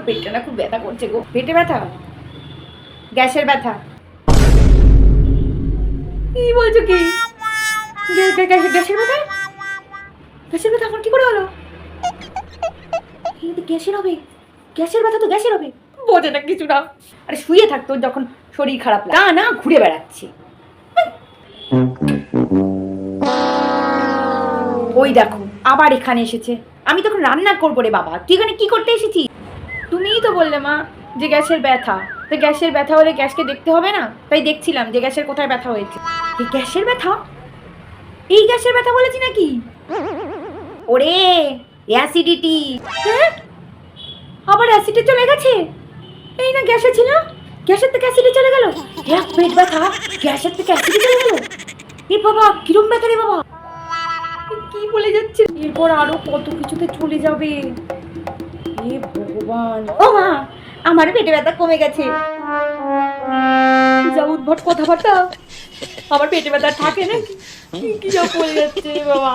পেটটা না খুব ব্যথা করছে গো। পেটে ব্যথা, গ্যাসের ব্যথা। কি বলছো কি? গ্যাসের ব্যথা? গ্যাসের ব্যথা আমার কি করে হলো? গ্যাসের হবে, গ্যাসের ব্যথা তো গ্যাসের হবে, বোঝে না কিছু না। আরে শুয়ে থাকতো যখন শরীর খারাপ লাগে না, না ঘুরে বেড়াচ্ছে। ওই দেখো আবার এখানে এসেছে। আমি তখন রান্না করবো রে বাবা, তুই এখানে কি করতে এসেছিস? তুমিই তো বললে মা যে গ্যাসের ব্যথা, তো গ্যাসের ব্যথা হলে গ্যাসকে দেখতে হবে না, তাই দেখছিলাম যে গ্যাসের কোথায় ব্যথা হয়েছে। এই গ্যাসের ব্যথা, এই গ্যাসের ব্যথা বলেছি নাকি? ওরে অ্যাসিডিটি। হ্যাঁ, আবার অ্যাসিডে চলে গেছে। এই না গ্যাসে ছিল, গ্যাসের থেকে অ্যাসিডে চলে গেল। এক পেট ব্যথা, গ্যাসের থেকে অ্যাসিডে চলে গেল। এ বাবা কিরম ব্যথা রে বাবা, কি বলে যাচ্ছে। এরপর আরো কত কিছুতে চলে যাবে। হে ভগবান, ও মা আমার পেটে ব্যথা কমে গেছে। যা উদ্ভট কথাবার্তা, আমার পেটে ব্যথা থাকে না কি সব বলে যাচ্ছে বাবা।